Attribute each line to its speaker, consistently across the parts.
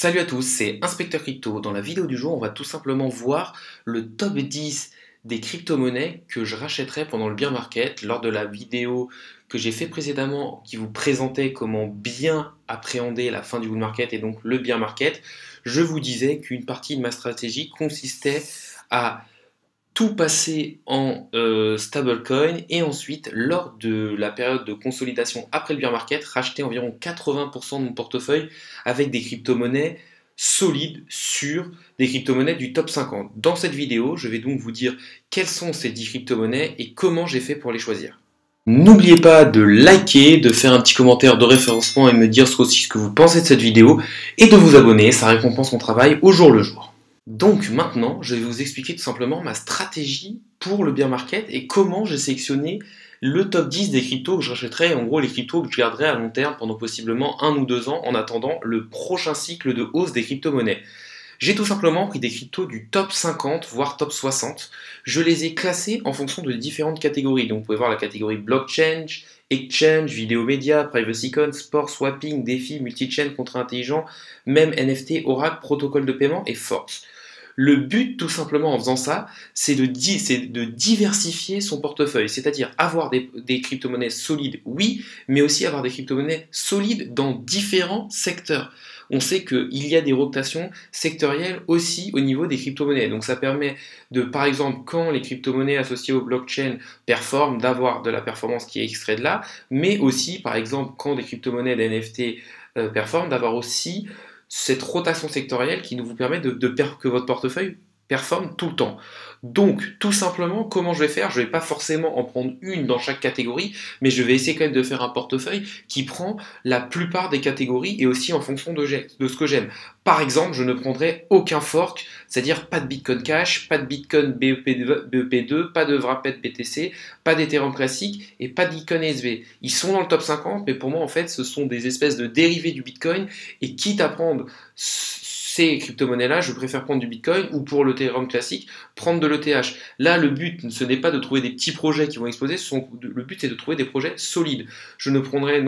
Speaker 1: Salut à tous, c'est Inspecteur Crypto. Dans la vidéo du jour, on va tout simplement voir le top 10 des crypto-monnaies que je rachèterai pendant le bear market. Lors de la vidéo que j'ai fait précédemment, qui vous présentait comment bien appréhender la fin du bull market et donc le bear market, je vous disais qu'une partie de ma stratégie consistait à tout passer en stablecoin et ensuite, lors de la période de consolidation après le bear market, racheter environ 80% de mon portefeuille avec des crypto-monnaies solides, sûres, des crypto-monnaies du top 50. Dans cette vidéo, je vais donc vous dire quelles sont ces 10 crypto-monnaies et comment j'ai fait pour les choisir. N'oubliez pas de liker, de faire un petit commentaire de référencement et me dire aussi ce que vous pensez de cette vidéo et de vous abonner, ça récompense mon travail au jour le jour. Donc maintenant, je vais vous expliquer tout simplement ma stratégie pour le bear market et comment j'ai sélectionné le top 10 des cryptos que je rachèterai, en gros les cryptos que je garderai à long terme pendant possiblement 1 ou 2 ans en attendant le prochain cycle de hausse des crypto-monnaies. J'ai tout simplement pris des cryptos du top 50, voire top 60. Je les ai classés en fonction de différentes catégories. Donc vous pouvez voir la catégorie blockchain, exchange, vidéo média, privacy con, sport, swapping, défi, multi-chain, contrat intelligent, même NFT, Oracle, protocole de paiement et force. Le but, tout simplement, en faisant ça, c'est de diversifier son portefeuille, c'est-à-dire avoir des crypto-monnaies solides, oui, mais aussi avoir des crypto-monnaies solides dans différents secteurs. On sait qu'il y a des rotations sectorielles aussi au niveau des crypto-monnaies. Donc ça permet de, par exemple, quand les crypto-monnaies associées au blockchain performent, d'avoir de la performance qui est extraite de là, mais aussi, par exemple, quand des crypto-monnaies d'NFT performent, d'avoir aussi cette rotation sectorielle qui vous permet que votre portefeuille performe tout le temps. Donc, tout simplement, comment je vais faire? Je ne vais pas forcément en prendre une dans chaque catégorie, mais je vais essayer quand même de faire un portefeuille qui prend la plupart des catégories et aussi en fonction de ce que j'aime. Par exemple, je ne prendrai aucun fork, c'est-à-dire pas de Bitcoin Cash, pas de Bitcoin BEP2, pas de Wrapped BTC, pas d'Ethereum classique et pas de Bitcoin SV. Ils sont dans le top 50, mais pour moi, en fait, ce sont des espèces de dérivés du Bitcoin et quitte à prendre ces crypto-monnaies-là, je préfère prendre du Bitcoin ou pour l'Ethereum classique, prendre de l'ETH. Là, le but, ce n'est pas de trouver des petits projets qui vont exploser, le but c'est de trouver des projets solides. Je ne prendrai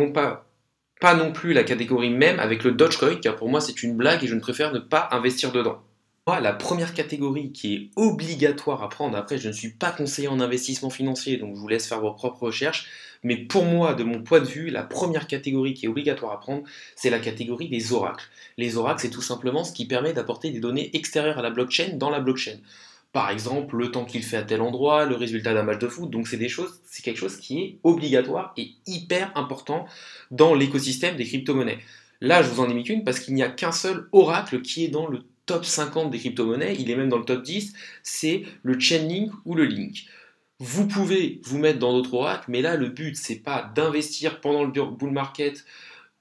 Speaker 1: pas non plus la catégorie même avec le Dogecoin, car pour moi c'est une blague et je ne préfère ne pas investir dedans. Moi, la première catégorie qui est obligatoire à prendre, après je ne suis pas conseiller en investissement financier, donc je vous laisse faire vos propres recherches, mais pour moi, de mon point de vue, la première catégorie qui est obligatoire à prendre, c'est la catégorie des oracles. Les oracles, c'est tout simplement ce qui permet d'apporter des données extérieures à la blockchain dans la blockchain. Par exemple, le temps qu'il fait à tel endroit, le résultat d'un match de foot, donc c'est quelque chose qui est obligatoire et hyper important dans l'écosystème des crypto-monnaies. Là, je vous en ai mis qu'une parce qu'il n'y a qu'un seul oracle qui est dans le top 50 des crypto-monnaies, il est même dans le top 10, c'est le Chainlink ou le Link. Vous pouvez vous mettre dans d'autres oracles, mais là, le but, c'est pas d'investir pendant le bull market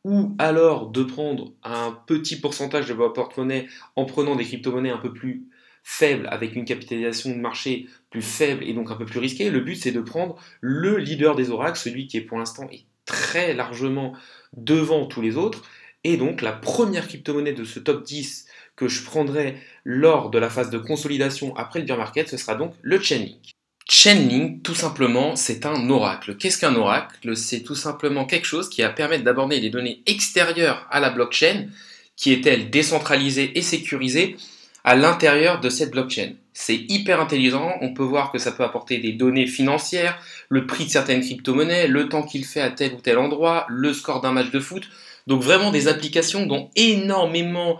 Speaker 1: ou alors de prendre un petit pourcentage de votre porte-monnaie en prenant des crypto-monnaies un peu plus faibles, avec une capitalisation de marché plus faible et donc un peu plus risquée. Le but, c'est de prendre le leader des oracles, celui qui est pour l'instant est très largement devant tous les autres. Et donc, la première crypto-monnaie de ce top 10 que je prendrai lors de la phase de consolidation après le bear market, ce sera donc le Chainlink. Chainlink, tout simplement, c'est un oracle. Qu'est-ce qu'un oracle? C'est tout simplement quelque chose qui va permettre d'aborder des données extérieures à la blockchain, qui est-elle décentralisée et sécurisée, à l'intérieur de cette blockchain. C'est hyper intelligent, on peut voir que ça peut apporter des données financières, le prix de certaines crypto-monnaies, le temps qu'il fait à tel ou tel endroit, le score d'un match de foot. Donc vraiment des applications dont énormément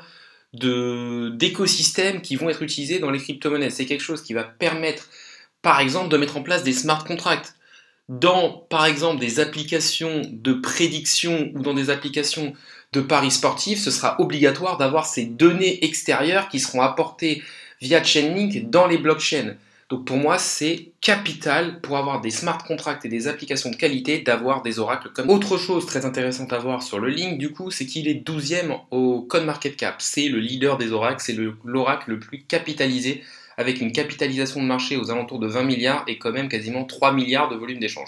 Speaker 1: d'écosystèmes qui vont être utilisés dans les crypto-monnaies. C'est quelque chose qui va permettre par exemple, de mettre en place des smart contracts. Dans, par exemple, des applications de prédiction ou dans des applications de paris sportifs, ce sera obligatoire d'avoir ces données extérieures qui seront apportées via Chainlink dans les blockchains. Donc pour moi, c'est capital pour avoir des smart contracts et des applications de qualité d'avoir des oracles comme... Autre chose très intéressante à voir sur le Link, du coup, c'est qu'il est 12e au CoinMarketCap. C'est le leader des oracles, c'est l'oracle le plus capitalisé avec une capitalisation de marché aux alentours de 20 milliards et quand même quasiment 3 milliards de volume d'échange.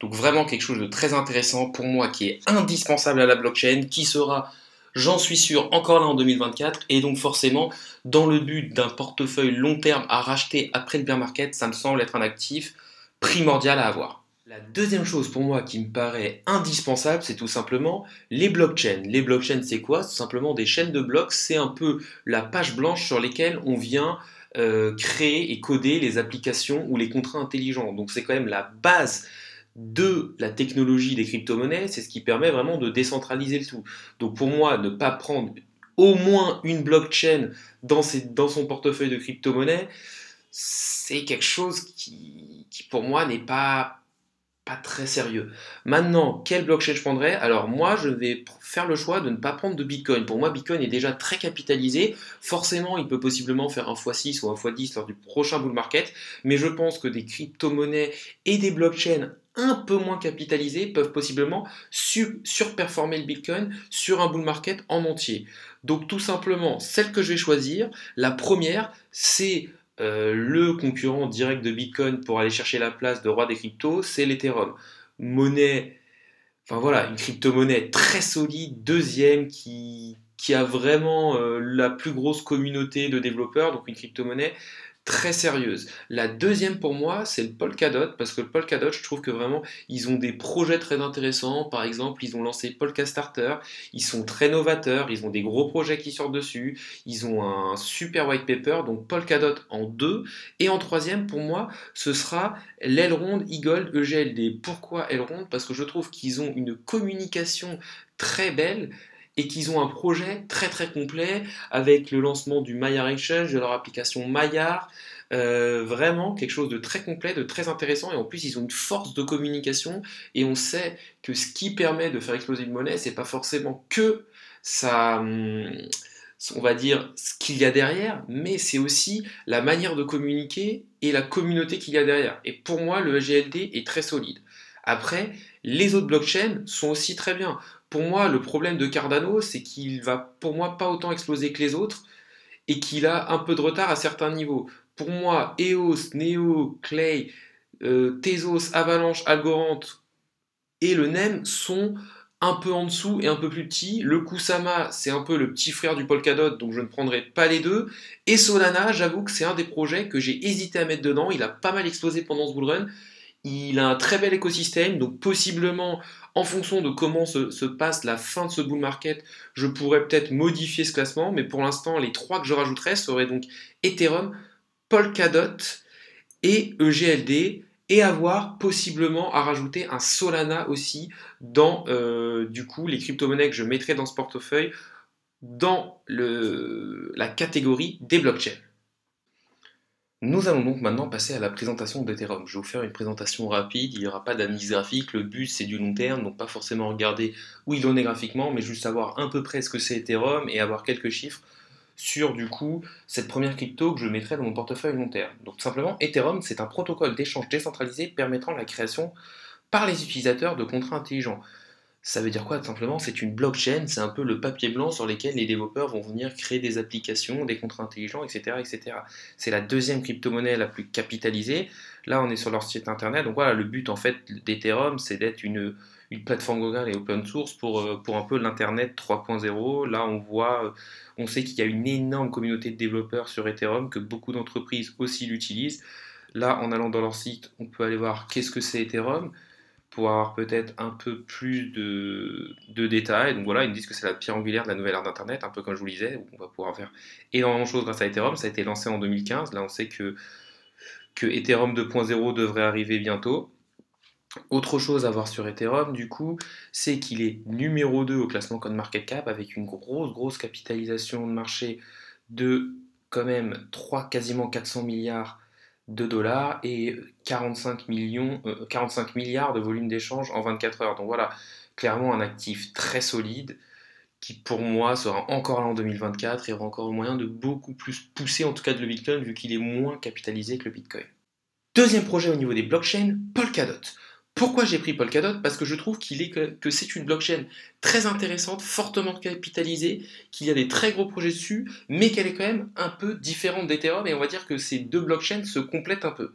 Speaker 1: Donc vraiment quelque chose de très intéressant pour moi qui est indispensable à la blockchain, qui sera, j'en suis sûr, encore là en 2024 et donc forcément dans le but d'un portefeuille long terme à racheter après le bear market, ça me semble être un actif primordial à avoir. La deuxième chose pour moi qui me paraît indispensable, c'est tout simplement les blockchains. Les blockchains, c'est quoi? C'est tout simplement des chaînes de blocs. C'est un peu la page blanche sur lesquelles on vient créer et coder les applications ou les contrats intelligents. Donc c'est quand même la base de la technologie des crypto-monnaies. C'est ce qui permet vraiment de décentraliser le tout. Donc pour moi, ne pas prendre au moins une blockchain dans son portefeuille de crypto-monnaies, c'est quelque chose qui pour moi n'est pas très sérieux. Maintenant, quelle blockchain je prendrais? Alors moi, je vais faire le choix de ne pas prendre de Bitcoin. Pour moi, Bitcoin est déjà très capitalisé. Forcément, il peut possiblement faire un x6 ou un x10 lors du prochain bull market. Mais je pense que des crypto-monnaies et des blockchains un peu moins capitalisées peuvent possiblement surperformer le Bitcoin sur un bull market en entier. Donc tout simplement, celle que je vais choisir, la première, c'est le concurrent direct de Bitcoin pour aller chercher la place de roi des cryptos, c'est l'Ethereum. Monnaie, enfin voilà, une crypto-monnaie très solide, deuxième, qui a vraiment la plus grosse communauté de développeurs, donc une crypto-monnaie très sérieuse. La deuxième pour moi, c'est le Polkadot, parce que le Polkadot, je trouve que vraiment, ils ont des projets très intéressants. Par exemple, ils ont lancé Polka Starter, ils sont très novateurs, ils ont des gros projets qui sortent dessus, ils ont un super white paper, donc Polkadot en deux. Et en troisième, pour moi, ce sera l'Elrond Eagle EGLD. Pourquoi Elrond? Parce que je trouve qu'ils ont une communication très belle et qu'ils ont un projet très très complet avec le lancement du Maillard Exchange, de leur application Maillard, vraiment quelque chose de très complet, de très intéressant, et en plus ils ont une force de communication, et on sait que ce qui permet de faire exploser une monnaie, c'est pas forcément que ça, on va dire ce qu'il y a derrière, mais c'est aussi la manière de communiquer et la communauté qu'il y a derrière. Et pour moi, le GLD est très solide. Après, les autres blockchains sont aussi très bien. Pour moi, le problème de Cardano, c'est qu'il va, pour moi, pas autant exploser que les autres et qu'il a un peu de retard à certains niveaux. Pour moi, EOS, Neo, Clay, Tezos, Avalanche, Algorand et le NEM sont un peu en dessous et un peu plus petits. Le Kusama, c'est un peu le petit frère du Polkadot, donc je ne prendrai pas les deux. Et Solana, j'avoue que c'est un des projets que j'ai hésité à mettre dedans. Il a pas mal explosé pendant ce bullrun. Il a un très bel écosystème, donc possiblement, en fonction de comment se passe la fin de ce bull market, je pourrais peut-être modifier ce classement, mais pour l'instant, les trois que je rajouterais seraient donc Ethereum, Polkadot et EGLD, et avoir possiblement à rajouter un Solana aussi dans du coup les crypto-monnaies que je mettrais dans ce portefeuille dans la catégorie des blockchains. Nous allons donc maintenant passer à la présentation d'Ethereum. Je vais vous faire une présentation rapide, il n'y aura pas d'analyse graphique, le but c'est du long terme, donc pas forcément regarder où il en est graphiquement, mais juste savoir à peu près ce que c'est Ethereum et avoir quelques chiffres sur du coup cette première crypto que je mettrai dans mon portefeuille long terme. Donc tout simplement, Ethereum c'est un protocole d'échange décentralisé permettant la création par les utilisateurs de contrats intelligents. Ça veut dire quoi tout simplement? C'est une blockchain, c'est un peu le papier blanc sur lequel les développeurs vont venir créer des applications, des contrats intelligents, etc. etc. C'est la deuxième crypto-monnaie la plus capitalisée. Là, on est sur leur site internet. Donc voilà, le but en fait d'Ethereum, c'est d'être une plateforme globale et open source pour un peu l'Internet 3.0. Là, on sait qu'il y a une énorme communauté de développeurs sur Ethereum, que beaucoup d'entreprises aussi l'utilisent. Là, en allant dans leur site, on peut aller voir qu'est-ce que c'est Ethereum pour avoir peut-être un peu plus de détails. Donc voilà, ils me disent que c'est la pierre angulaire de la nouvelle ère d'Internet, un peu comme je vous le disais, où on va pouvoir faire énormément de choses grâce à Ethereum. Ça a été lancé en 2015. Là, on sait que Ethereum 2.0 devrait arriver bientôt. Autre chose à voir sur Ethereum, du coup, c'est qu'il est numéro 2 au classement CoinMarketCap avec une grosse capitalisation de marché de quand même 3, quasiment 400 milliards de dollars et 45 milliards de volume d'échange en 24 heures. Donc voilà, clairement un actif très solide qui pour moi sera encore là en 2024 et aura encore le moyen de beaucoup plus pousser en tout cas de le Bitcoin vu qu'il est moins capitalisé que le Bitcoin. Deuxième projet au niveau des blockchains, Polkadot. Pourquoi j'ai pris Polkadot? Parce que je trouve que c'est une blockchain très intéressante, fortement capitalisée, qu'il y a des très gros projets dessus, mais qu'elle est quand même un peu différente d'Ethereum, et on va dire que ces deux blockchains se complètent un peu.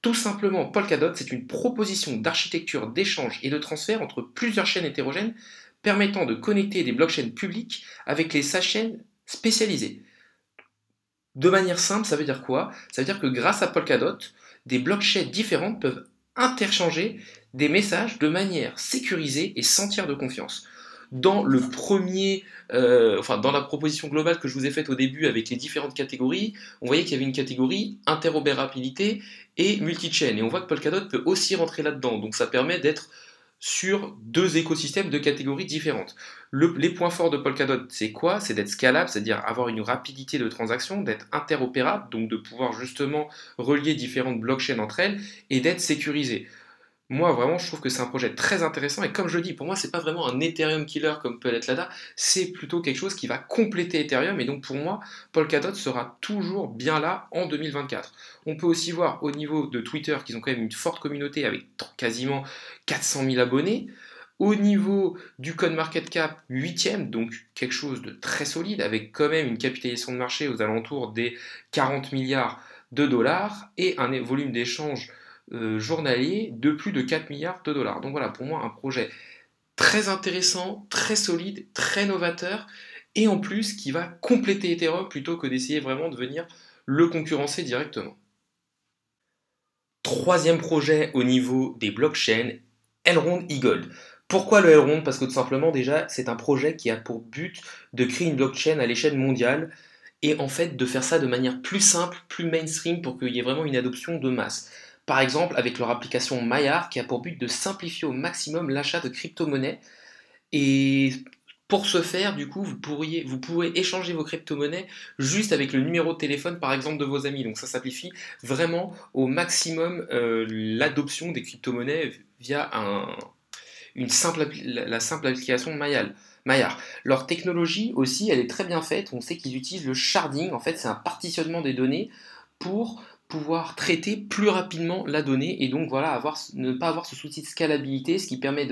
Speaker 1: Tout simplement, Polkadot, c'est une proposition d'architecture d'échange et de transfert entre plusieurs chaînes hétérogènes permettant de connecter des blockchains publiques avec les chaînes spécialisées. De manière simple, ça veut dire quoi? Ça veut dire que grâce à Polkadot, des blockchains différentes peuvent interchanger des messages de manière sécurisée et sans tiers de confiance. Dans le premier, dans la proposition globale que je vous ai faite au début avec les différentes catégories, on voyait qu'il y avait une catégorie interopérabilité et multi-chain. Et on voit que Polkadot peut aussi rentrer là-dedans. Donc ça permet d'être sur deux écosystèmes de catégories différentes. Les points forts de Polkadot, c'est quoi? C'est d'être scalable, c'est-à-dire avoir une rapidité de transaction, d'être interopérable, donc de pouvoir justement relier différentes blockchains entre elles, et d'être sécurisé. Moi, vraiment, je trouve que c'est un projet très intéressant. Et comme je le dis, pour moi, c'est pas vraiment un Ethereum killer comme peut l'être l'ADA. C'est plutôt quelque chose qui va compléter Ethereum. Et donc, pour moi, Polkadot sera toujours bien là en 2024. On peut aussi voir au niveau de Twitter qu'ils ont quand même une forte communauté avec quasiment 400 000 abonnés. Au niveau du CoinMarketCap, 8e, donc quelque chose de très solide, avec quand même une capitalisation de marché aux alentours des 40 milliards de dollars et un volume d'échange journalier de plus de 4 milliards de dollars. Donc voilà, pour moi, un projet très intéressant, très solide, très novateur, et en plus qui va compléter Ethereum plutôt que d'essayer vraiment de venir le concurrencer directement. Troisième projet au niveau des blockchains, Elrond e-Gold. Pourquoi le Elrond? Parce que tout simplement déjà, c'est un projet qui a pour but de créer une blockchain à l'échelle mondiale et en fait de faire ça de manière plus simple, plus mainstream pour qu'il y ait vraiment une adoption de masse. Par exemple, avec leur application Maillard qui a pour but de simplifier au maximum l'achat de crypto-monnaies. Et pour ce faire, du coup, vous pourrez échanger vos crypto-monnaies juste avec le numéro de téléphone, par exemple, de vos amis. Donc ça simplifie vraiment au maximum l'adoption des crypto-monnaies via la simple application Maillard. Leur technologie aussi, elle est très bien faite. On sait qu'ils utilisent le sharding. En fait, c'est un partitionnement des données pour pouvoir traiter plus rapidement la donnée et donc voilà, ne pas avoir ce souci de scalabilité, ce qui permet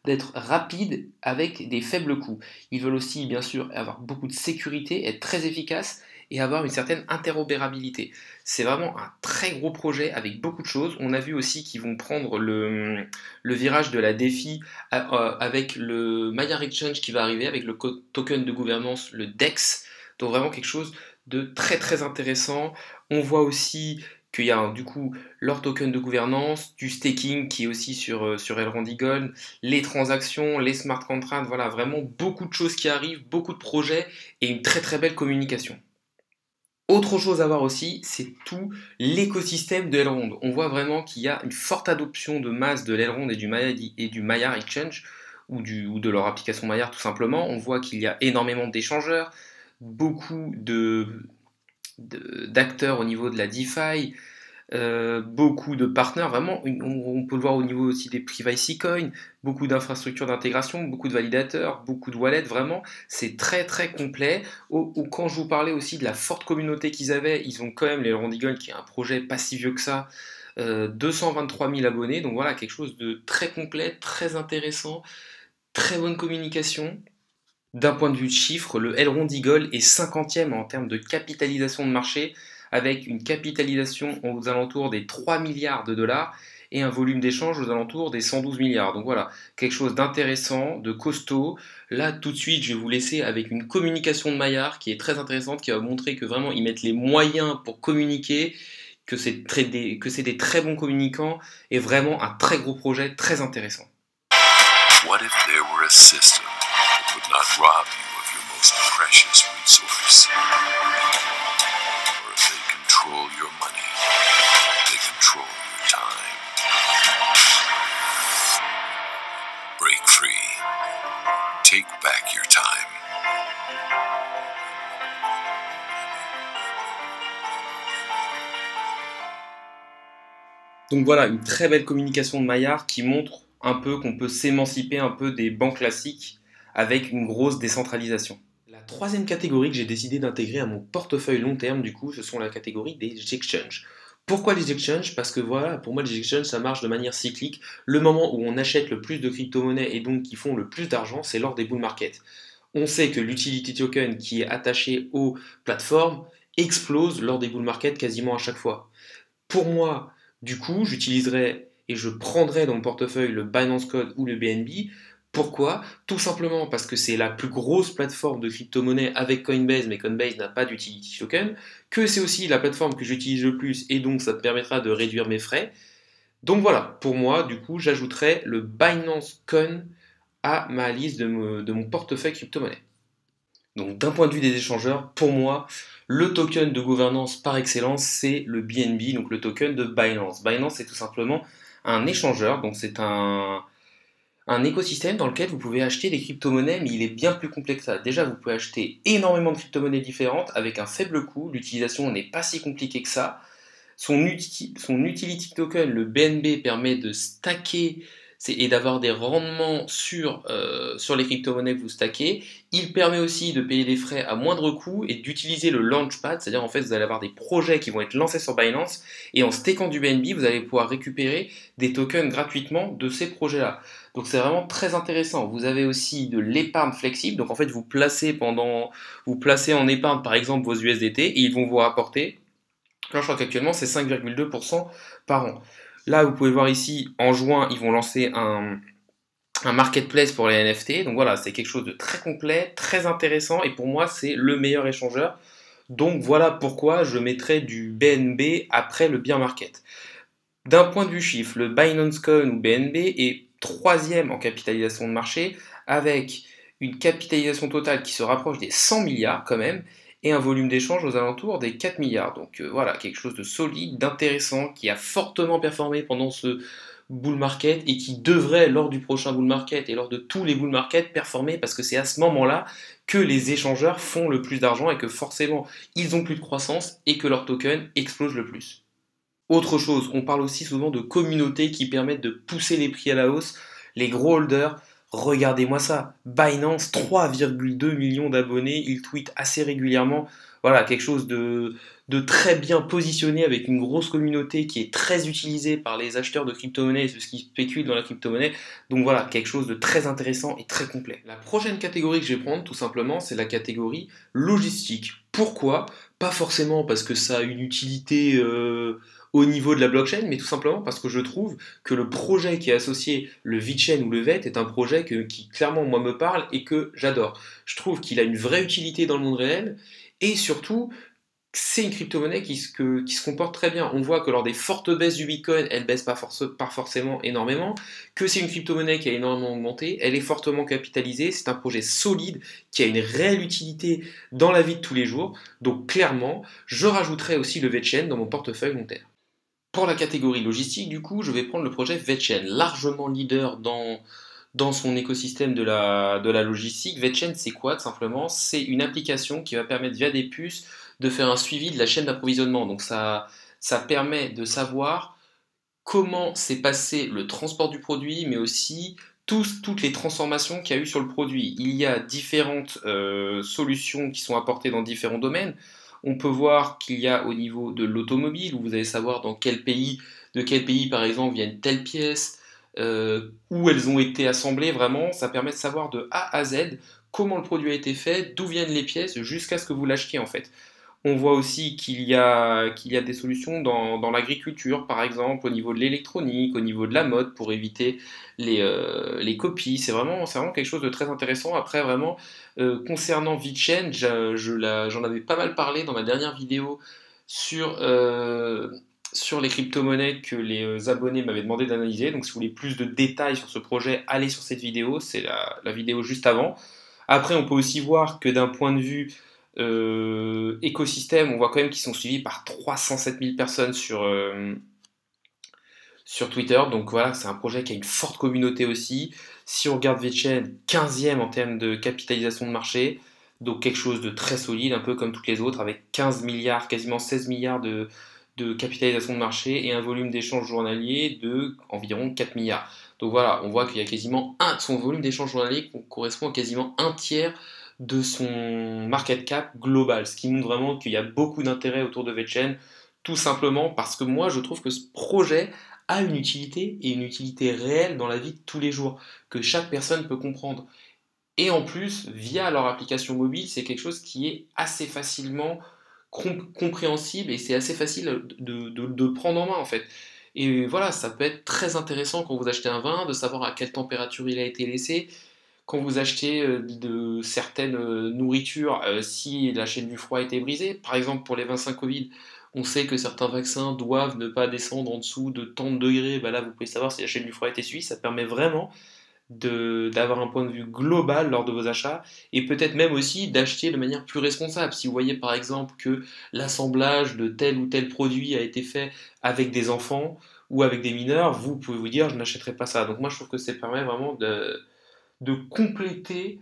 Speaker 1: d'être rapide avec des faibles coûts. Ils veulent aussi, bien sûr, avoir beaucoup de sécurité, être très efficaces et avoir une certaine interopérabilité. C'est vraiment un très gros projet avec beaucoup de choses. On a vu aussi qu'ils vont prendre le virage de la DeFi avec le Maillard Exchange qui va arriver, avec le token de gouvernance, le DEX. Donc vraiment quelque chose de très très intéressant. On voit aussi qu'il y a du coup leur token de gouvernance, du staking qui est aussi sur Elrond e-Gold, les transactions, les smart contracts, voilà, vraiment beaucoup de choses qui arrivent, beaucoup de projets et une très très belle communication. Autre chose à voir aussi, c'est tout l'écosystème de Elrond. On voit vraiment qu'il y a une forte adoption de masse de l'Elrond et du Maillard Exchange, ou de leur application Maillard tout simplement. On voit qu'il y a énormément d'échangeurs, beaucoup d'acteurs au niveau de la DeFi, beaucoup de partenaires, vraiment, on peut le voir au niveau aussi des privacy coins, beaucoup d'infrastructures d'intégration, beaucoup de validateurs, beaucoup de wallets, vraiment, c'est très très complet. Quand je vous parlais aussi de la forte communauté qu'ils avaient, ils ont quand même les Elrond e-Gold qui est un projet pas si vieux que ça, 223 000 abonnés, donc voilà, quelque chose de très complet, très intéressant, très bonne communication. D'un point de vue de chiffres, le Elrond e-Gold est 50e en termes de capitalisation de marché, avec une capitalisation aux alentours des 3 milliards de dollars et un volume d'échange aux alentours des 112 milliards. Donc voilà, quelque chose d'intéressant, de costaud. Là, tout de suite, je vais vous laisser avec une communication de Maillard qui est très intéressante, qui va montrer que vraiment ils mettent les moyens pour communiquer, que c'est des très bons communicants et vraiment un très gros projet très intéressant. What if there were a system that would not rob you of your most precious resource? Or if they control your money, they control your time. Break free. Take back your time. Donc voilà, une très belle communication de Maillard qui montre un peu qu'on peut s'émanciper un peu des banques classiques avec une grosse décentralisation. La troisième catégorie que j'ai décidé d'intégrer à mon portefeuille long terme, du coup, ce sont la catégorie des exchanges. Pourquoi les exchanges? Parce que voilà, pour moi, les exchanges, ça marche de manière cyclique. Le moment où on achète le plus de crypto-monnaies et donc qui font le plus d'argent, c'est lors des bull markets. On sait que l'utility token qui est attaché aux plateformes explose lors des bull markets quasiment à chaque fois. Pour moi, du coup, j'utiliserai et je prendrai dans mon portefeuille le Binance Code ou le BNB. Pourquoi? Tout simplement parce que c'est la plus grosse plateforme de crypto-monnaie avec Coinbase, mais Coinbase n'a pas d'utility token, que c'est aussi la plateforme que j'utilise le plus et donc ça me permettra de réduire mes frais. Donc voilà, pour moi, du coup, j'ajouterai le Binance Coin à ma liste de mon portefeuille crypto-monnaie. Donc d'un point de vue des échangeurs, pour moi, le token de gouvernance par excellence, c'est le BNB, donc le token de Binance. Binance, c'est tout simplement un échangeur, donc c'est un écosystème dans lequel vous pouvez acheter des crypto-monnaies, mais il est bien plus complexe que ça. Déjà, vous pouvez acheter énormément de crypto-monnaies différentes avec un faible coût, l'utilisation n'est pas si compliquée que ça. Son utility token, le BNB, permet de stacker et d'avoir des rendements sur les crypto-monnaies que vous stackez. Il permet aussi de payer des frais à moindre coût et d'utiliser le Launchpad, c'est-à-dire en fait vous allez avoir des projets qui vont être lancés sur Binance et en stackant du BNB, vous allez pouvoir récupérer des tokens gratuitement de ces projets-là. Donc c'est vraiment très intéressant. Vous avez aussi de l'épargne flexible, donc en fait vous placez en épargne par exemple vos USDT et ils vont vous rapporter. Là, je crois qu'actuellement, c'est 5,2% par an. Là, vous pouvez voir ici, en juin, ils vont lancer un marketplace pour les NFT. Donc voilà, c'est quelque chose de très complet, très intéressant, et pour moi, c'est le meilleur échangeur. Donc voilà pourquoi je mettrai du BNB après le bear market. D'un point de vue chiffre, le Binance Coin ou BNB est troisième en capitalisation de marché, avec une capitalisation totale qui se rapproche des 100 milliards quand même, et un volume d'échange aux alentours des 4 milliards. Donc voilà, quelque chose de solide, d'intéressant, qui a fortement performé pendant ce bull market et qui devrait, lors du prochain bull market et lors de tous les bull markets, performer parce que c'est à ce moment-là que les échangeurs font le plus d'argent et que forcément ils ont plus de croissance et que leur token explose le plus. Autre chose, on parle aussi souvent de communautés qui permettent de pousser les prix à la hausse. Les gros holders, regardez-moi ça. Binance, 3,2 millions d'abonnés, ils tweetent assez régulièrement. Voilà, quelque chose de très bien positionné avec une grosse communauté qui est très utilisée par les acheteurs de crypto-monnaies et ceux qui spéculent dans la crypto-monnaie. Donc voilà, quelque chose de très intéressant et très complet. La prochaine catégorie que je vais prendre, tout simplement, c'est la catégorie logistique. Pourquoi? Pas forcément parce que ça a une utilité au niveau de la blockchain, mais tout simplement parce que je trouve que le projet qui est associé, le VeChain ou le VET, est un projet qui clairement moi me parle et que j'adore. Je trouve qu'il a une vraie utilité dans le monde réel et surtout c'est une crypto-monnaie qui se comporte très bien. On voit que lors des fortes baisses du Bitcoin, elle baisse pas forcément énormément, que c'est une crypto-monnaie qui a énormément augmenté, elle est fortement capitalisée, c'est un projet solide qui a une réelle utilité dans la vie de tous les jours. Donc clairement, je rajouterai aussi le VeChain dans mon portefeuille long terme. Pour la catégorie logistique, du coup, je vais prendre le projet VeChain, largement leader dans son écosystème de la logistique. VeChain, c'est quoi, tout simplement? C'est une application qui va permettre, via des puces, de faire un suivi de la chaîne d'approvisionnement. Donc ça permet de savoir comment s'est passé le transport du produit, mais aussi toutes les transformations qu'il y a eu sur le produit. Il y a différentes solutions qui sont apportées dans différents domaines. On peut voir qu'il y a au niveau de l'automobile, où vous allez savoir de quel pays par exemple viennent telles pièces, où elles ont été assemblées vraiment. Ça permet de savoir de A à Z comment le produit a été fait, d'où viennent les pièces, jusqu'à ce que vous l'achetiez en fait. On voit aussi qu'il y a des solutions dans l'agriculture, par exemple, au niveau de l'électronique, au niveau de la mode, pour éviter les copies. C'est vraiment quelque chose de très intéressant. Après, vraiment, concernant VeChain, j'en avais pas mal parlé dans ma dernière vidéo sur, sur les crypto-monnaies que les abonnés m'avaient demandé d'analyser. Donc, si vous voulez plus de détails sur ce projet, allez sur cette vidéo. C'est la vidéo juste avant. Après, on peut aussi voir que d'un point de vue écosystème, on voit quand même qu'ils sont suivis par 307 000 personnes sur Twitter. Donc voilà, c'est un projet qui a une forte communauté aussi. Si on regarde VeChain, 15e en termes de capitalisation de marché. Donc quelque chose de très solide, un peu comme toutes les autres, avec 15 milliards, quasiment 16 milliards de capitalisation de marché et un volume d'échange journalier de environ 4 milliards. Donc voilà, on voit qu'il y a quasiment son volume d'échange journalier correspond à quasiment un tiers de son market cap global, ce qui montre vraiment qu'il y a beaucoup d'intérêt autour de VeChain, tout simplement parce que moi je trouve que ce projet a une utilité et une utilité réelle dans la vie de tous les jours, que chaque personne peut comprendre. Et en plus, via leur application mobile, c'est quelque chose qui est assez facilement compréhensible et c'est assez facile de prendre en main en fait. Et voilà, ça peut être très intéressant quand vous achetez un vin, de savoir à quelle température il a été laissé, quand vous achetez de certaines nourritures, si la chaîne du froid a été brisée. Par exemple, pour les vins Saint Covid, On sait que certains vaccins doivent ne pas descendre en dessous de tant de degrés. Bah là, vous pouvez savoir si la chaîne du froid a été suivie. Ça permet vraiment d'avoir un point de vue global lors de vos achats et peut-être même aussi d'acheter de manière plus responsable. Si vous voyez par exemple que l'assemblage de tel ou tel produit a été fait avec des enfants ou avec des mineurs, vous pouvez vous dire je n'achèterai pas ça. Donc moi je trouve que ça permet vraiment de compléter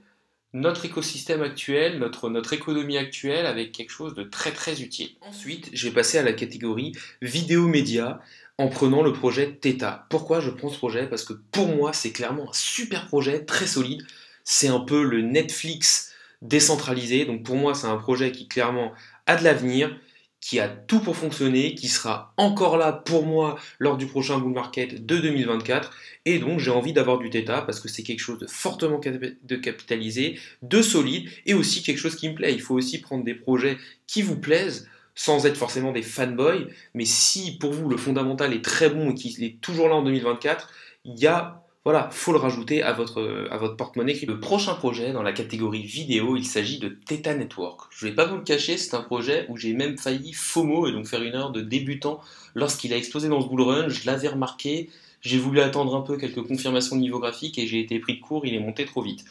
Speaker 1: notre écosystème actuel, notre économie actuelle avec quelque chose de très très utile. Ensuite, je vais passer à la catégorie vidéo média en prenant le projet Theta. Pourquoi je prends ce projet? Parce que pour moi, c'est clairement un super projet, très solide. C'est un peu le Netflix décentralisé. Donc pour moi, c'est un projet qui clairement a de l'avenir, qui a tout pour fonctionner, qui sera encore là pour moi lors du prochain bull market de 2024. Et donc j'ai envie d'avoir du Theta parce que c'est quelque chose de fortement capitalisé, de solide et aussi quelque chose qui me plaît. Il faut aussi prendre des projets qui vous plaisent sans être forcément des fanboys, mais si pour vous le fondamental est très bon et qu'il est toujours là en 2024, il y a voilà, faut le rajouter à votre porte-monnaie. Le prochain projet dans la catégorie vidéo, il s'agit de Theta Network. Je ne vais pas vous le cacher, c'est un projet où j'ai même failli FOMO et donc faire une heure de débutant lorsqu'il a explosé dans ce bull run. Je l'avais remarqué, j'ai voulu attendre un peu quelques confirmations de niveau graphique et j'ai été pris de court, il est monté trop vite.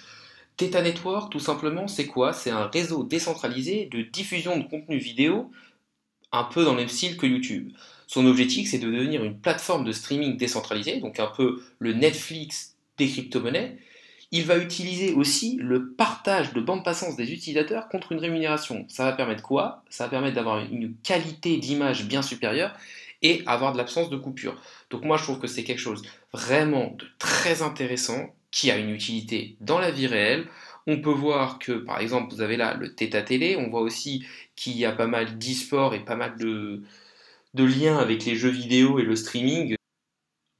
Speaker 1: Theta Network, tout simplement, c'est quoi? C'est un réseau décentralisé de diffusion de contenu vidéo un peu dans le même style que YouTube. Son objectif, c'est de devenir une plateforme de streaming décentralisée, donc un peu le Netflix des crypto-monnaies. Il va utiliser aussi le partage de bande passante des utilisateurs contre une rémunération. Ça va permettre quoi? Ça va permettre d'avoir une qualité d'image bien supérieure et avoir de l'absence de coupure. Donc moi, je trouve que c'est quelque chose vraiment de très intéressant qui a une utilité dans la vie réelle. On peut voir que, par exemple, vous avez là le Theta Télé. On voit aussi qu'il y a pas mal d'e-sport et pas mal de liens avec les jeux vidéo et le streaming.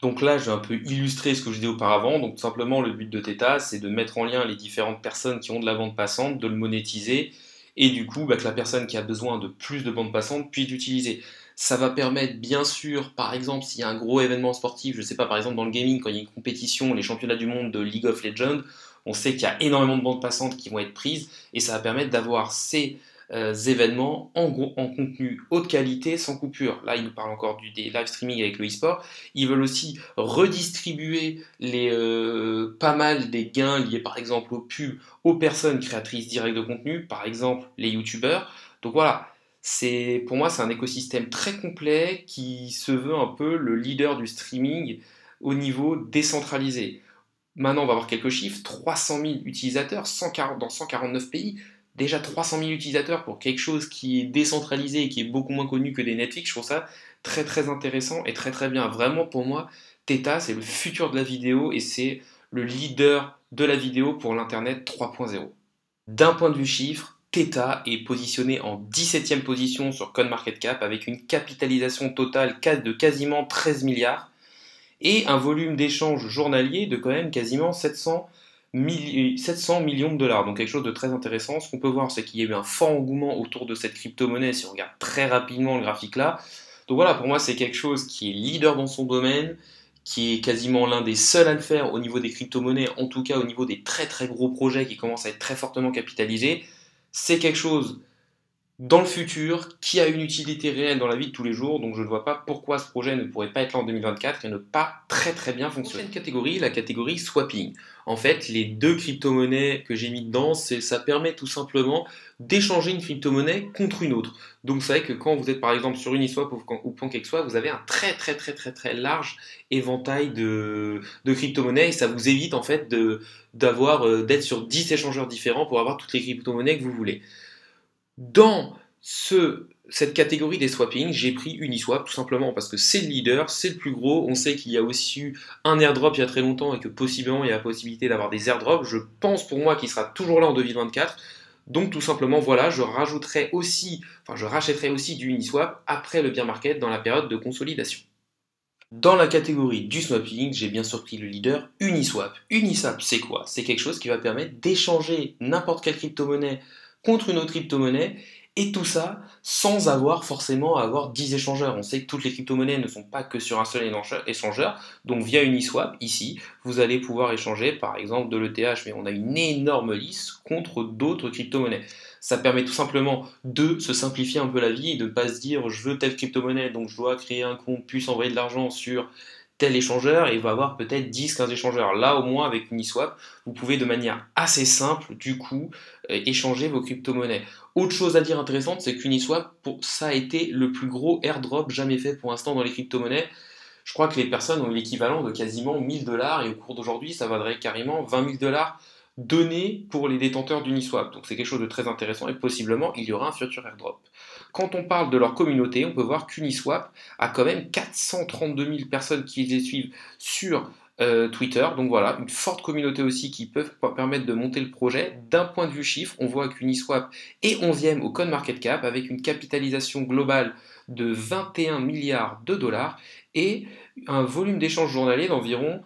Speaker 1: Donc là, j'ai un peu illustré ce que je disais auparavant. Donc tout simplement, le but de Theta, c'est de mettre en lien les différentes personnes qui ont de la bande passante, de le monétiser, et du coup, bah, que la personne qui a besoin de plus de bande passante puisse l'utiliser. Ça va permettre, bien sûr, par exemple, s'il y a un gros événement sportif, je sais pas, par exemple dans le gaming, quand il y a une compétition, les championnats du monde de League of Legends, on sait qu'il y a énormément de bandes passantes qui vont être prises, et ça va permettre d'avoir ces événements en contenu haute qualité sans coupure. Là, ils nous parlent encore des live streaming avec le e-sport. Ils veulent aussi redistribuer pas mal des gains liés par exemple aux pubs aux personnes créatrices directes de contenu, par exemple les youtubeurs. Donc voilà, pour moi c'est un écosystème très complet qui se veut un peu le leader du streaming au niveau décentralisé. Maintenant, on va voir quelques chiffres. 300 000 utilisateurs, 140, dans 149 pays. Déjà 300 000 utilisateurs pour quelque chose qui est décentralisé et qui est beaucoup moins connu que des Netflix. Je trouve ça très très intéressant et très très bien. Vraiment, pour moi, Theta, c'est le futur de la vidéo et c'est le leader de la vidéo pour l'Internet 3.0. D'un point de vue chiffre, Theta est positionné en 17e position sur CoinMarketCap avec une capitalisation totale de quasiment 13 milliards et un volume d'échange journalier de quand même quasiment 700 millions de dollars. Donc quelque chose de très intéressant. Ce qu'on peut voir, c'est qu'il y a eu un fort engouement autour de cette crypto-monnaie si on regarde très rapidement le graphique là. Donc voilà, pour moi, c'est quelque chose qui est leader dans son domaine, qui est quasiment l'un des seuls à le faire au niveau des crypto-monnaies, en tout cas au niveau des très très gros projets qui commencent à être très fortement capitalisés. C'est quelque chose dans le futur, qui a une utilité réelle dans la vie de tous les jours, donc je ne vois pas pourquoi ce projet ne pourrait pas être là en 2024 et ne pas très très bien fonctionner. Prochaine catégorie, la catégorie swapping. En fait, les deux crypto-monnaies que j'ai mis dedans, ça permet tout simplement d'échanger une crypto-monnaie contre une autre. Donc c'est vrai que quand vous êtes par exemple sur Uniswap ou PancakeSwap, vous avez un très très très très très large éventail de crypto-monnaies et ça vous évite en fait d'être sur 10 échangeurs différents pour avoir toutes les crypto-monnaies que vous voulez. Dans cette catégorie des swapping, j'ai pris Uniswap tout simplement parce que c'est le leader, c'est le plus gros. On sait qu'il y a aussi eu un airdrop il y a très longtemps et que possiblement il y a la possibilité d'avoir des airdrops. Je pense pour moi qu'il sera toujours là en 2024. Donc tout simplement voilà, je rachèterai aussi du Uniswap après le bear market dans la période de consolidation. Dans la catégorie du swapping, j'ai bien sûr pris le leader Uniswap. Uniswap, c'est quoi? C'est quelque chose qui va permettre d'échanger n'importe quelle crypto-monnaie contre une autre crypto-monnaie Et tout ça sans avoir forcément à avoir 10 échangeurs. On sait que toutes les crypto-monnaies ne sont pas que sur un seul échangeur. Donc via Uniswap, ici, vous allez pouvoir échanger par exemple de l'ETH, mais on a une énorme liste contre d'autres crypto-monnaies. Ça permet tout simplement de se simplifier un peu la vie et de ne pas se dire je veux telle crypto-monnaie, donc je dois créer un compte, puis envoyer de l'argent sur tel échangeur et il va avoir peut-être 10-15 échangeurs. Là, au moins, avec Uniswap, vous pouvez de manière assez simple, du coup, échanger vos crypto-monnaies. Autre chose à dire intéressante, c'est qu'Uniswap, ça a été le plus gros airdrop jamais fait pour l'instant dans les crypto-monnaies. Je crois que les personnes ont eu l'équivalent de quasiment 1000 dollars et au cours d'aujourd'hui, ça vaudrait carrément 20 000 dollars donnés pour les détenteurs d'Uniswap. Donc c'est quelque chose de très intéressant et possiblement il y aura un futur airdrop. Quand on parle de leur communauté, on peut voir qu'Uniswap a quand même 432 000 personnes qui les suivent sur Twitter. Donc voilà, une forte communauté aussi qui peuvent permettre de monter le projet. D'un point de vue chiffre, on voit qu'Uniswap est 11e au CoinMarketCap avec une capitalisation globale de 21 milliards de dollars et un volume d'échange journalier d'environ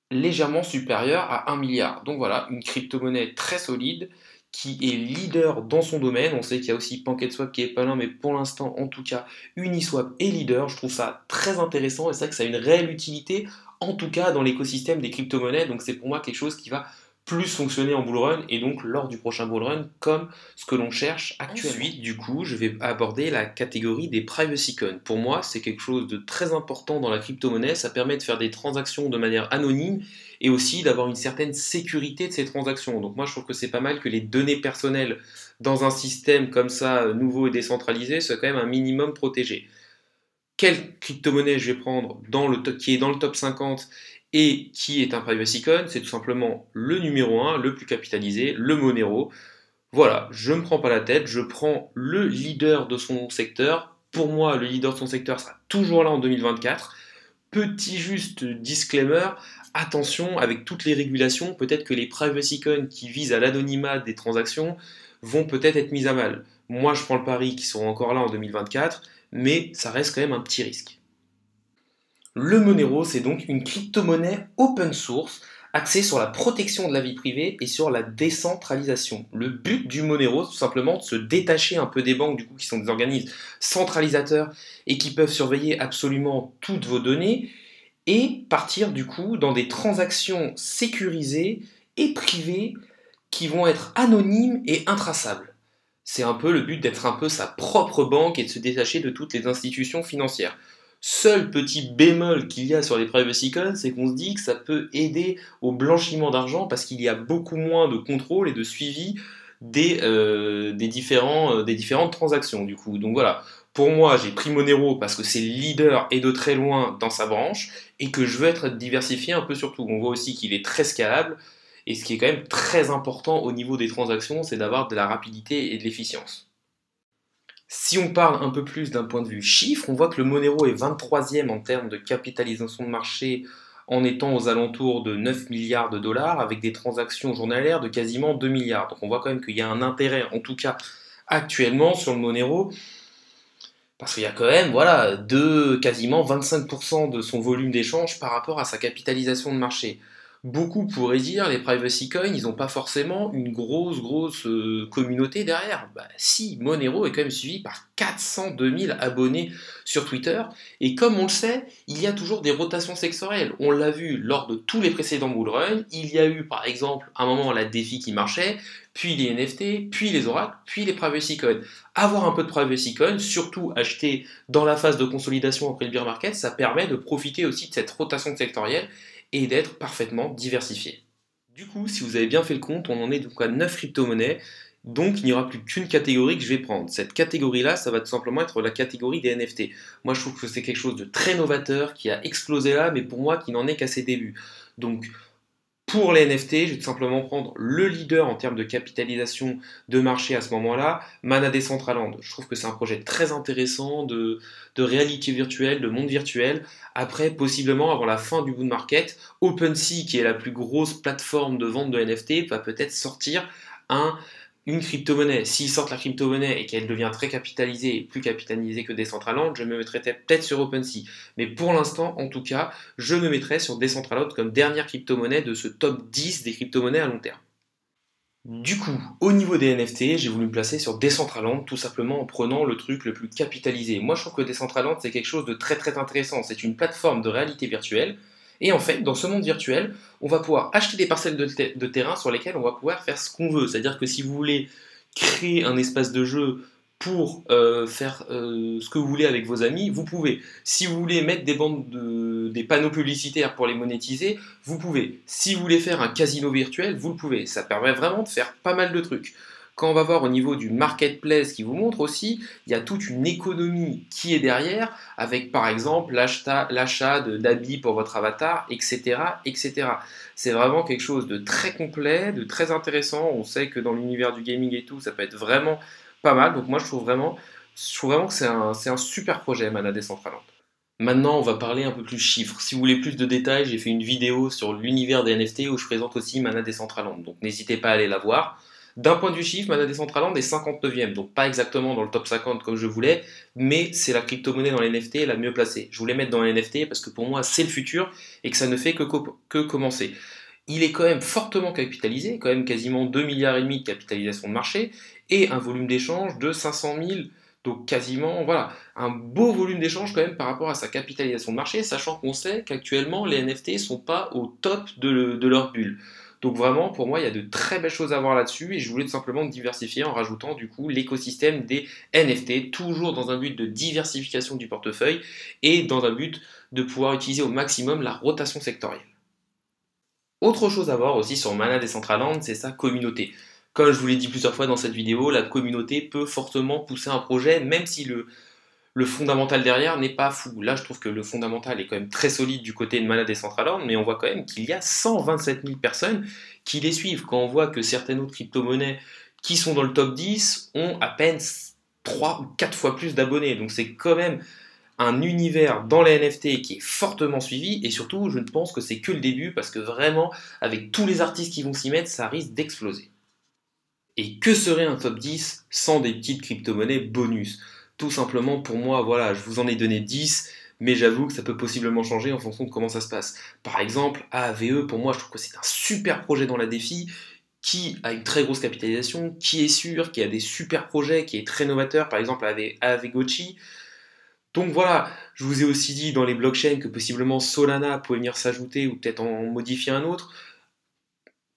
Speaker 1: légèrement supérieur à 1 milliard. Donc voilà, une crypto-monnaie très solide qui est leader dans son domaine. On sait qu'il y a aussi PancakeSwap qui est pas là, mais pour l'instant, en tout cas, Uniswap est leader. Je trouve ça très intéressant et c'est vrai que ça a une réelle utilité, en tout cas dans l'écosystème des crypto-monnaies. Donc c'est pour moi quelque chose qui va plus fonctionner en bullrun et donc lors du prochain bullrun comme ce que l'on cherche actuellement. Ensuite, du coup, je vais aborder la catégorie des privacy coins. Pour moi, c'est quelque chose de très important dans la crypto-monnaie. Ça permet de faire des transactions de manière anonyme et aussi d'avoir une certaine sécurité de ces transactions. Donc moi, je trouve que c'est pas mal que les données personnelles dans un système comme ça, nouveau et décentralisé, soient quand même un minimum protégées. Quelle crypto-monnaie je vais prendre qui est dans le top 50 et qui est un privacy coin? C'est tout simplement le numéro 1, le plus capitalisé, le Monero. Voilà, je ne me prends pas la tête, je prends le leader de son secteur. Pour moi, le leader de son secteur sera toujours là en 2024. Petit juste disclaimer, attention avec toutes les régulations, peut-être que les privacy coins qui visent à l'anonymat des transactions vont peut-être être mises à mal. Moi, je prends le pari qu'ils seront encore là en 2024, mais ça reste quand même un petit risque. Le Monero, c'est donc une crypto-monnaie open source axée sur la protection de la vie privée et sur la décentralisation. Le but du Monero, c'est tout simplement de se détacher un peu des banques, du coup, qui sont des organismes centralisateurs et qui peuvent surveiller absolument toutes vos données et partir du coup dans des transactions sécurisées et privées qui vont être anonymes et intraçables. C'est un peu le but d'être un peu sa propre banque et de se détacher de toutes les institutions financières. Seul petit bémol qu'il y a sur les privacy coins, c'est qu'on se dit que ça peut aider au blanchiment d'argent parce qu'il y a beaucoup moins de contrôle et de suivi des différentes transactions du coup. Donc voilà, pour moi j'ai pris Monero parce que c'est leader et de très loin dans sa branche et que je veux être diversifié un peu sur tout. On voit aussi qu'il est très scalable et ce qui est quand même très important au niveau des transactions, c'est d'avoir de la rapidité et de l'efficience. Si on parle un peu plus d'un point de vue chiffre, on voit que le Monero est 23e en termes de capitalisation de marché en étant aux alentours de 9 milliards de dollars avec des transactions journalières de quasiment 2 milliards. Donc on voit quand même qu'il y a un intérêt, en tout cas actuellement, sur le Monero parce qu'il y a quand même voilà, quasiment 25% de son volume d'échange par rapport à sa capitalisation de marché. Beaucoup pourraient dire les privacy coins, ils n'ont pas forcément une grosse communauté derrière. Bah, si, Monero est quand même suivi par 402 000 abonnés sur Twitter. Et comme on le sait, il y a toujours des rotations sectorielles. On l'a vu lors de tous les précédents bullruns. Il y a eu par exemple un moment la DeFi qui marchait, puis les NFT, puis les oracles, puis les privacy coins. Avoir un peu de privacy coin, surtout acheter dans la phase de consolidation après le bear market, ça permet de profiter aussi de cette rotation sectorielle et d'être parfaitement diversifié. Du coup, si vous avez bien fait le compte, on en est donc à 9 crypto-monnaies, donc il n'y aura plus qu'une catégorie que je vais prendre. Cette catégorie-là, ça va tout simplement être la catégorie des NFT. Moi, je trouve que c'est quelque chose de très novateur, qui a explosé là, mais pour moi, qui n'en est qu'à ses débuts. Donc, pour les NFT, je vais tout simplement prendre le leader en termes de capitalisation de marché à ce moment-là, Mana Decentraland. Je trouve que c'est un projet très intéressant de réalité virtuelle, de monde virtuel. Après, possiblement, avant la fin du bull market, OpenSea, qui est la plus grosse plateforme de vente de NFT, va peut-être sortir une crypto-monnaie. S'ils sortent la crypto-monnaie et qu'elle devient très capitalisée et plus capitalisée que Decentraland, je me mettrai peut-être sur OpenSea. Mais pour l'instant, en tout cas, je me mettrai sur Decentraland comme dernière crypto-monnaie de ce top 10 des crypto-monnaies à long terme. Du coup, au niveau des NFT, j'ai voulu me placer sur Decentraland, tout simplement en prenant le truc le plus capitalisé. Moi, je trouve que Decentraland, c'est quelque chose de très très intéressant. C'est une plateforme de réalité virtuelle. Et en fait, dans ce monde virtuel, on va pouvoir acheter des parcelles de terrain sur lesquelles on va pouvoir faire ce qu'on veut. C'est-à-dire que si vous voulez créer un espace de jeu pour faire ce que vous voulez avec vos amis, vous pouvez. Si vous voulez mettre des panneaux publicitaires pour les monétiser, vous pouvez. Si vous voulez faire un casino virtuel, vous le pouvez. Ça permet vraiment de faire pas mal de trucs. Quand on va voir au niveau du marketplace qui vous montre aussi, il y a toute une économie qui est derrière, avec par exemple l'achat d'habits pour votre avatar, etc., etc. C'est vraiment quelque chose de très complet, de très intéressant. On sait que dans l'univers du gaming et tout, ça peut être vraiment pas mal. Donc moi, je trouve vraiment que c'est un super projet, Mana Decentraland. Maintenant, on va parler un peu plus chiffres. Si vous voulez plus de détails, j'ai fait une vidéo sur l'univers des NFT où je présente aussi Mana Decentraland. Donc n'hésitez pas à aller la voir. D'un point de vue chiffre, Mana Decentraland est 59e, donc pas exactement dans le top 50 comme je voulais, mais c'est la crypto-monnaie dans les NFT la mieux placée. Je voulais mettre dans les NFT parce que pour moi c'est le futur et que ça ne fait que commencer. Il est quand même fortement capitalisé, quand même quasiment 2,5 milliards de capitalisation de marché et un volume d'échange de 500 000. Donc quasiment, voilà, un beau volume d'échange quand même par rapport à sa capitalisation de marché, sachant qu'on sait qu'actuellement les NFT ne sont pas au top de leur bulle. Donc vraiment, pour moi, il y a de très belles choses à voir là-dessus et je voulais tout simplement diversifier en rajoutant du coup l'écosystème des NFT, toujours dans un but de diversification du portefeuille et dans un but de pouvoir utiliser au maximum la rotation sectorielle. Autre chose à voir aussi sur Mana Decentraland, c'est sa communauté. Comme je vous l'ai dit plusieurs fois dans cette vidéo, la communauté peut fortement pousser un projet, même si le fondamental derrière n'est pas fou. Là, je trouve que le fondamental est quand même très solide du côté de Mana Decentraland, mais on voit quand même qu'il y a 127 000 personnes qui les suivent. Quand on voit que certaines autres crypto-monnaies qui sont dans le top 10 ont à peine 3 ou 4 fois plus d'abonnés. Donc c'est quand même un univers dans les NFT qui est fortement suivi et surtout je ne pense que c'est que le début parce que vraiment avec tous les artistes qui vont s'y mettre ça risque d'exploser. Et que serait un top 10 sans des petites crypto-monnaies bonus? Tout simplement pour moi voilà je vous en ai donné 10 mais j'avoue que ça peut possiblement changer en fonction de comment ça se passe. Par exemple AAVE pour moi je trouve que c'est un super projet dans la défi qui a une très grosse capitalisation, qui est sûr, qui a des super projets, qui est très novateur, par exemple AAV Gochi. Donc voilà, je vous ai aussi dit dans les blockchains que possiblement Solana pouvait venir s'ajouter ou peut-être en modifier un autre.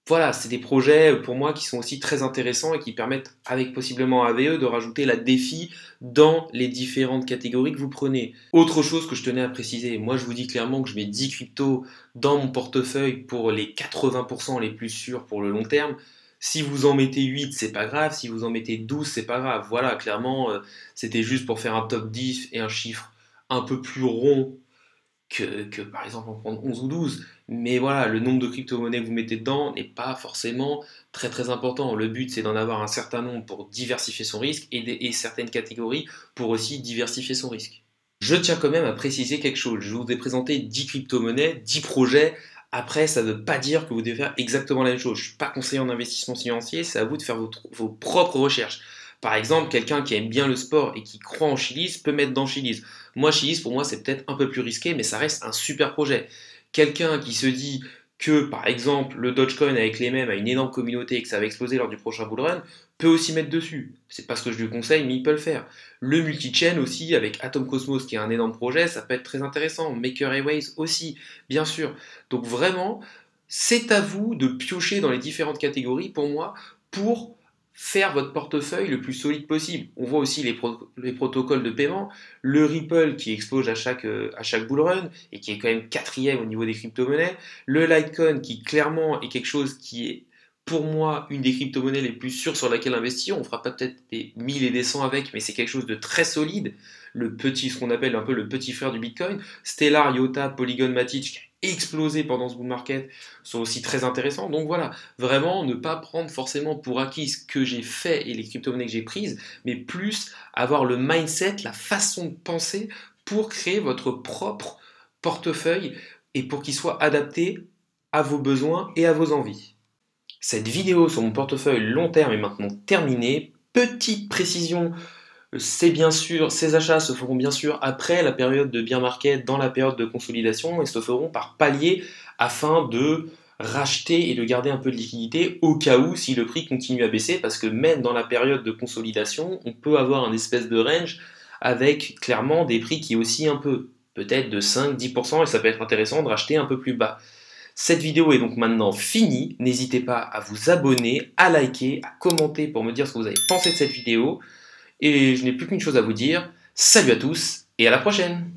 Speaker 1: Voilà, c'est des projets pour moi qui sont aussi très intéressants et qui permettent avec possiblement AVE de rajouter la défi dans les différentes catégories que vous prenez. Autre chose que je tenais à préciser, moi je vous dis clairement que je mets 10 cryptos dans mon portefeuille pour les 80% les plus sûrs pour le long terme. Si vous en mettez 8, c'est pas grave. Si vous en mettez 12, c'est pas grave. Voilà, clairement, c'était juste pour faire un top 10 et un chiffre un peu plus rond que par exemple en prendre 11 ou 12. Mais voilà, le nombre de crypto-monnaies que vous mettez dedans n'est pas forcément très très important. Le but c'est d'en avoir un certain nombre pour diversifier son risque et certaines catégories pour aussi diversifier son risque. Je tiens quand même à préciser quelque chose. Je vous ai présenté 10 crypto-monnaies, 10 projets. Après, ça ne veut pas dire que vous devez faire exactement la même chose. Je ne suis pas conseiller en investissement financier, c'est à vous de faire vos propres recherches. Par exemple, quelqu'un qui aime bien le sport et qui croit en Chiliz peut mettre dans Chiliz. Moi, Chiliz, pour moi, c'est peut-être un peu plus risqué, mais ça reste un super projet. Quelqu'un qui se dit que, par exemple, le Dogecoin avec les mêmes a une énorme communauté et que ça va exploser lors du prochain bullrun, peut aussi mettre dessus. C'est pas ce que je lui conseille, mais il peut le faire. Le multi-chain aussi, avec Atom Cosmos qui est un énorme projet, ça peut être très intéressant. Maker Airways aussi, bien sûr. Donc vraiment, c'est à vous de piocher dans les différentes catégories, pour moi, pour faire votre portefeuille le plus solide possible. On voit aussi les protocoles de paiement, le Ripple qui explose à chaque bull run et qui est quand même quatrième au niveau des crypto-monnaies, le Litecoin qui clairement est quelque chose qui est pour moi une des crypto-monnaies les plus sûres sur laquelle investir. On fera pas peut-être des 1000 et des 100 avec, mais c'est quelque chose de très solide. Ce qu'on appelle un peu le petit frère du Bitcoin. Stellar, IOTA, Polygon, Matic qui a explosé pendant ce bull market sont aussi très intéressants. Donc voilà, vraiment ne pas prendre forcément pour acquis ce que j'ai fait et les crypto-monnaies que j'ai prises, mais plus avoir le mindset, la façon de penser pour créer votre propre portefeuille et pour qu'il soit adapté à vos besoins et à vos envies. Cette vidéo sur mon portefeuille long terme est maintenant terminée. Petite précision, c'est bien sûr, ces achats se feront bien sûr après la période de bear market, dans la période de consolidation, et se feront par palier afin de racheter et de garder un peu de liquidité au cas où si le prix continue à baisser, parce que même dans la période de consolidation, on peut avoir un espèce de range avec clairement des prix qui oscillent un peu, peut-être de 5-10%, et ça peut être intéressant de racheter un peu plus bas. Cette vidéo est donc maintenant finie, n'hésitez pas à vous abonner, à liker, à commenter pour me dire ce que vous avez pensé de cette vidéo, et je n'ai plus qu'une chose à vous dire, salut à tous et à la prochaine!